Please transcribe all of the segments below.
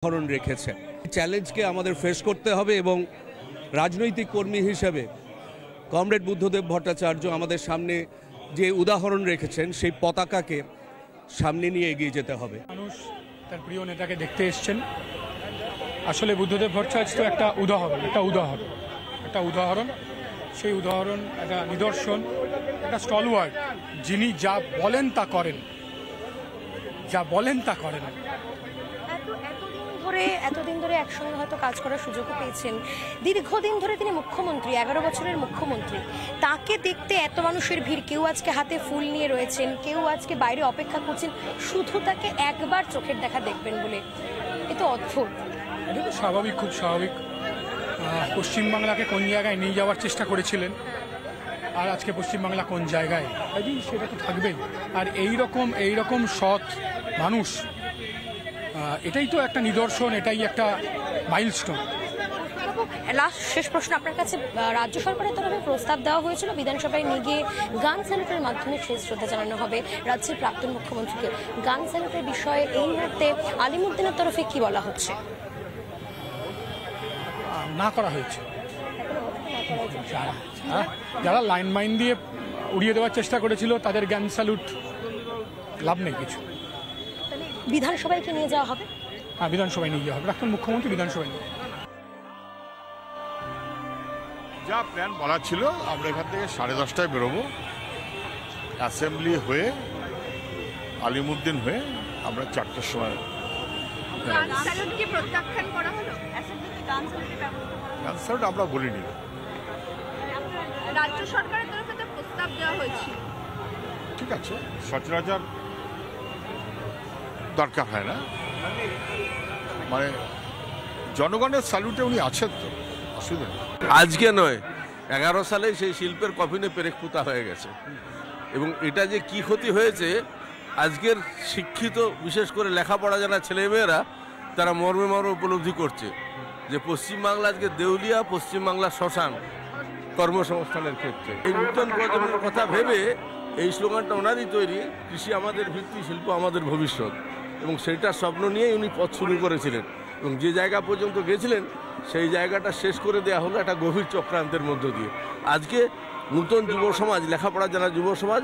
উদাহরণ রেখেছেন। চ্যালেঞ্জকে আমাদের ফেস করতে হবে এবং রাজনৈতিক কর্মী হিসেবে কমরেড বুদ্ধদেব ভট্টাচার্য আমাদের সামনে যে উদাহরণ রেখেছেন সেই পতাকাকে সামনে নিয়ে এগিয়ে যেতে হবে। মানুষ তার প্রিয় নেতাকে দেখতে এসছেন। আসলে বুদ্ধদেব ভট্টাচার্য তো একটা উদাহরণ, সেই উদাহরণ একটা নিদর্শন, একটা স্টলওয়ার্ড, যিনি যা বলেন তা করেন। এতদিন ধরে একসঙ্গে হয়তো কাজ করার সুযোগও পেয়েছেন, দীর্ঘদিন ধরে তিনি মুখ্যমন্ত্রী, 11 বছরের মুখ্যমন্ত্রী। তাকে দেখতে এত মানুষের ভিড়, কেউ আজকে হাতে ফুল নিয়ে রয়েছেন, কেউ আজকে বাইরে অপেক্ষা করছেন শুধু তাকে একবার চোখের দেখা দেখবেন বলে। এ তো অদ্ভুত। এটা তো স্বাভাবিক, খুব স্বাভাবিক। পশ্চিমবাংলাকে কোন জায়গায় নিয়ে যাওয়ার চেষ্টা করেছিলেন, আর আজকে পশ্চিমবাংলা কোন জায়গায়, সেটা তো থাকবেই। আর এইরকম সৎ মানুষ, এটাই তো একটা নিদর্শন, এটাই একটা মাইলস্টোন। শেষ প্রশ্ন আপনার কাছে। রাজ্য সরকারের তরফে প্রস্তাব দেওয়া হয়েছিল বিধানসভায় নিয়ে গিয়ে গান স্যালুটের মাধ্যমে শেষ শ্রদ্ধা জানানো হবে রাজ্যের প্রাক্তন মুখ্যমন্ত্রীকে। গান স্যালুটের বিষয়ে এই মুহূর্তে আলিমুদ্দিনের তরফে কি বলা হচ্ছে? না করা হয়েছে। যারা লাইন মাইন দিয়ে উড়িয়ে দেওয়ার চেষ্টা করেছিল তাদের জ্ঞান স্যালুট লাভ নেই কিছু। বিধানসভায় কি নিয়ে যাওয়া হবে? হ্যাঁ, বিধানসভায় নিয়ে যাওয়া হবে। প্রাক্তন মুখ্যমন্ত্রী বিধানসভায় নিয়ে। যা প্ল্যান বলা ছিল, আমরা এখান থেকে 10:30টায় বেরোবো, অ্যাসেম্বলি হয়ে আলিমুদ্দিন হয়ে আমরা 4টার সময়। গান স্যালুট আমরা বলিনি। রাজ্য সরকারের তরফে তো প্রস্তাব দেওয়া হয়েছিল। ঠিক আছে, সচরাচর দরকার হয় না, মানে জনগণের স্যালুটে উনি আছেন তো, অসুবিধা নেই। আজকে নয়, 11 সালে সেই শিল্পের কফিনে পেরেক পুঁতা হয়ে গেছে। এবং এটা যে কি ক্ষতি হয়েছে আজকের শিক্ষিত, বিশেষ করে লেখাপড়া জানা ছেলেমেয়েরা, তারা মর্মে উপলব্ধি করছে যে পশ্চিমবাংলা আজকে দেউলিয়া, পশ্চিমবাংলা শ্মশান কর্মসংস্থানের ক্ষেত্রে। এই নূতন প্রজন্মের কথা ভেবে এই স্লোগানটা ওনারই তৈরি, কৃষি আমাদের ভিত্তি, শিল্প আমাদের ভবিষ্যৎ। এবং সেইটার স্বপ্ন নিয়েই উনি পথ শুরু করেছিলেন এবং যে জায়গা পর্যন্ত গেছিলেন সেই জায়গাটা শেষ করে দেওয়া হলো একটা গভীর চক্রান্তের মধ্য দিয়ে। আজকে নূতন যুব সমাজ, লেখাপড়া যারা যুব সমাজ,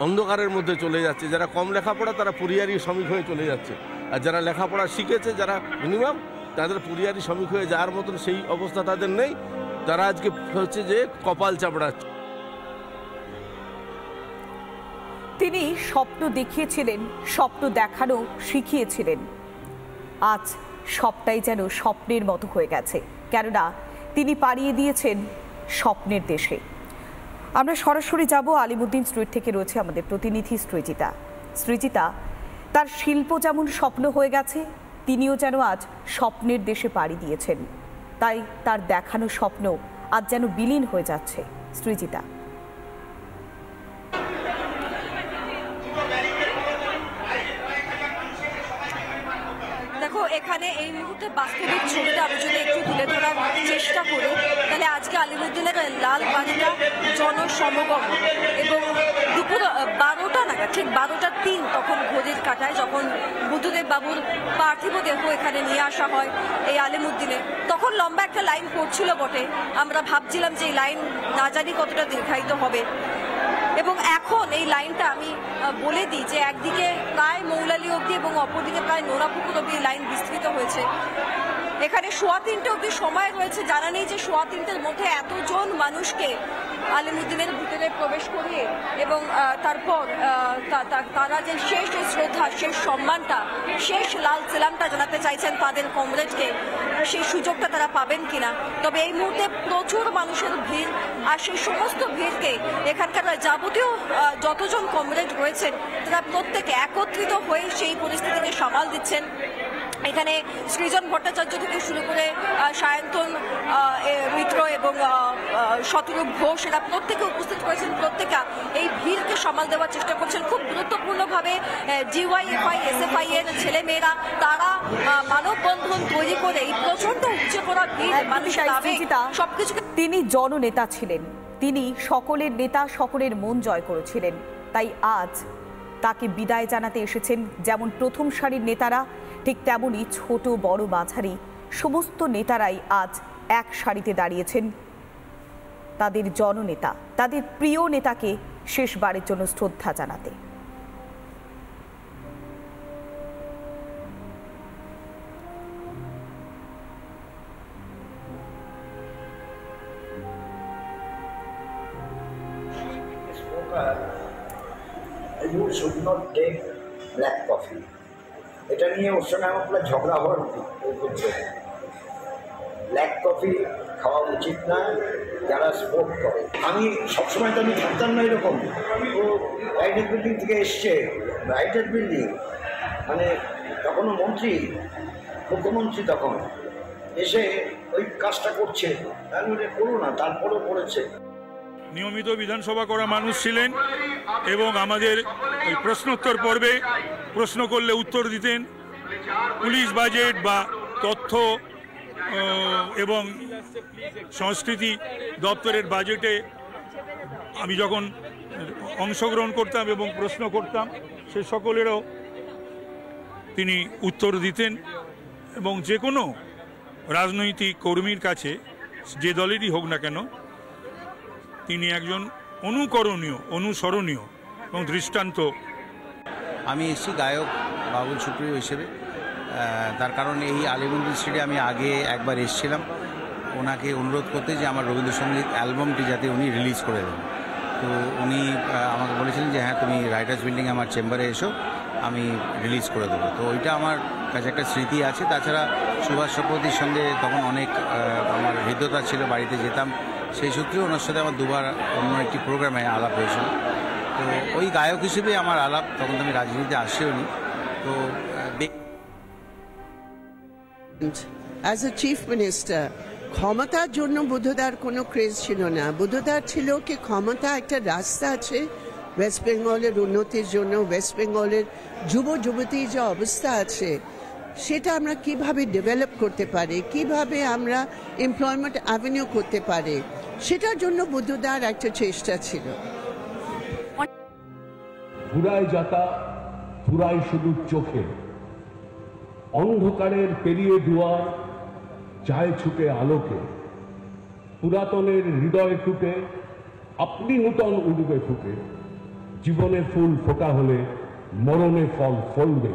অন্ধকারের মধ্যে চলে যাচ্ছে। যারা কম লেখাপড়া তারা পরিযায়ী শ্রমিক হয়ে চলে যাচ্ছে, আর যারা লেখাপড়া শিখেছে, যারা মিনিমাম, তাদের পরিযায়ী শ্রমিক হয়ে যাওয়ার মতন সেই অবস্থা তাদের নেই। তারা আজকে হচ্ছে যে কপাল চাপড়াচ্ছে। তিনি স্বপ্ন দেখিয়েছিলেন, স্বপ্ন দেখানো শিখিয়েছিলেন। আজ সবটাই যেন স্বপ্নের মতো হয়ে গেছে, কেননা তিনি পাড়িয়ে দিয়েছেন স্বপ্নের দেশে। আমরা সরাসরি যাব আলিমুদ্দিন স্ট্রিট থেকে, রয়েছে আমাদের প্রতিনিধি সৃজিতা। তার শিল্প যেমন স্বপ্ন হয়ে গেছে, তিনিও যেন আজ স্বপ্নের দেশে পাড়ি দিয়েছেন। তাই তার দেখানো স্বপ্ন আজ যেন বিলীন হয়ে যাচ্ছে। সৃজিতা, দেখো, এখানে এই মুহূর্তে বাস্তবিক ছবিটা আমি যদি একটু তুলে ধরার চেষ্টা করি, তাহলে আজকে আলিমুদ্দিনের লাল বাড়িটা জনসমাগম, এবং দুপুর 12টা নাগাদ, ঠিক 12:03 তখন ঘড়ির কাঁটায়, যখন বুদ্ধদেব বাবুর পার্থিব দেহ এখানে নিয়ে আসা হয় এই আলিমুদ্দিনে, তখন লম্বা একটা লাইন পড়ছিল বটে। আমরা ভাবছিলাম যে এই লাইন না জানি কতটা দীর্ঘায়িত হবে। এবং এখন এই লাইনটা আমি বলে দিই যে একদিকে প্রায় মৌলালি অবধি এবং অপরদিকে প্রায় নোরাপুকুর অবধি লাইন বিস্তৃত হয়েছে। এখানে 3:15 অবধি সময় রয়েছে। জানা নেই যে 3:15-র মধ্যে এতজন মানুষকে আলিমুদ্দিনের ভিতরে প্রবেশ করিয়ে এবং তারপর তারা যে শেষ শ্রদ্ধা, শেষ সম্মানটা, শেষ লাল সেলামটা জানাতে চাইছেন তাদের কমরেডকে, সেই সুযোগটা তারা পাবেন কিনা। তবে এই মুহূর্তে প্রচুর মানুষের ভিড়, আর সেই সমস্ত ভিড়কে এখানকার যাবতীয় যতজন কমরেড রয়েছেন তারা প্রত্যেকে একত্রিত হয়ে সেই পরিস্থিতিকে সামাল দিচ্ছেন। এখানে সৃজন ভট্টাচার্য থেকে শুরু করে সায়ন্তন মিত্র এবং শতরূপ ঘোষ, এরা প্রত্যেকে উপস্থিত হয়েছেন। প্রত্যেকে এই ভিড়কে সামাল দেওয়ার চেষ্টা করছেন। খুব গুরুত্বপূর্ণভাবে ডিওয়াইএফআই, এসএফআই এর ছেলেমেয়েরা, তারা মানববন্ধন তৈরি করে এই প্রচন্ড উপচে পড়া ভিড়, মানুষের সবকিছু। তিনি জননেতা ছিলেন, তিনি সকলের নেতা, সকলের মন জয় করেছিলেন। তাই আজ তাকে বিদায় জানাতে এসেছেন যেমন প্রথম সারির নেতারা, ঠিক তেমনই ছোট বড় মাঝারি সমস্ত নেতারাই আজ এক সারিতে দাঁড়িয়েছেন তাদের জননেতা, তাদের প্রিয় নেতাকে শেষবারের জন্য শ্রদ্ধা জানাতে। You should not take black coffee. এটা নিয়ে ওর সঙ্গে আমার পুরো ঝগড়া হওয়ার করছে। ব্ল্যাক কফি খাওয়া উচিত না যারা স্মোক করে। আমি সবসময় তো আমি থাকতাম না এরকম। ও রাইটার বিল্ডিং থেকে এসছে, রাইটার বিল্ডিং মানে তখনও মন্ত্রী, মুখ্যমন্ত্রী তখন এসে ওই কাজটা করছে, তাহলে করো না, তারপরেও করেছে। নিয়মিত বিধানসভা করা মানুষ ছিলেন এবং আমাদের ওই প্রশ্নোত্তর পর্বে প্রশ্ন করলে উত্তর দিতেন। পুলিশ বাজেট বা তথ্য এবং সংস্কৃতি দপ্তরের বাজেটে আমি যখন অংশগ্রহণ করতাম এবং প্রশ্ন করতাম, সে সকলেরও তিনি উত্তর দিতেন এবং যে কোনো রাজনৈতিক কর্মীর কাছে যে দলেরই হোক না কেন তিনি একজন অনুকরণীয়, অনুসরণীয় এবং দৃষ্টান্ত। আমি এসেছি গায়ক বাবুল সুপ্রিয় হিসেবে, তার কারণ এই আলিমুদ্দিন স্ট্রিটে আমি আগে একবার এসেছিলাম ওনাকে অনুরোধ করতে যে আমার রবীন্দ্রসঙ্গীত অ্যালবামটি যাতে উনি রিলিজ করে দেন। তো উনি আমাকে বলেছিলেন যে হ্যাঁ তুমি রাইটার্স বিল্ডিংয়ে আমার চেম্বারে এসো, আমি রিলিজ করে দেবো। তো ওইটা আমার কাছে একটা স্মৃতি আছে। তাছাড়া সুভাষ চক্রবর্তীর সঙ্গে তখন অনেক আমার হৃদ্যতা ছিল, বাড়িতে যেতাম, সেই সূত্রে ওনার সাথে আমার দুবার অন্য একটি প্রোগ্রামে আলাপ হয়েছিল। তো ওই গায়ক হিসেবে আমার আলাপ, তখন তো আমি রাজনীতিতে আসিও নি। তো অ্যাজ এ চিফ মিনিস্টার ক্ষমতার জন্য বুদ্ধদার কোনো ক্রেজ ছিল না। বুদ্ধদার ছিল কি ক্ষমতা একটা রাস্তা আছে ওয়েস্ট বেঙ্গলের উন্নতির জন্য, ওয়েস্ট বেঙ্গলের যুব যুবতীর যে অবস্থা আছে সেটা আমরা কিভাবে ডেভেলপ করতে পারি, কিভাবে আমরা এমপ্লয়মেন্ট অ্যাভিনিউ করতে পারি, সেটার জন্য বুদ্ধদার একটা চেষ্টা ছিল। ফুরায় যাতা ফুরায় শুধু চোখে, অন্ধকারের পেরিয়ে দুয়ার যায় ছুটে আলোকে, পুরাতনের হৃদয় টুটে আপনি নূতন উঠবে ফুটে, জীবনে ফুল ফোটা হলে মরণে ফল ফলবে।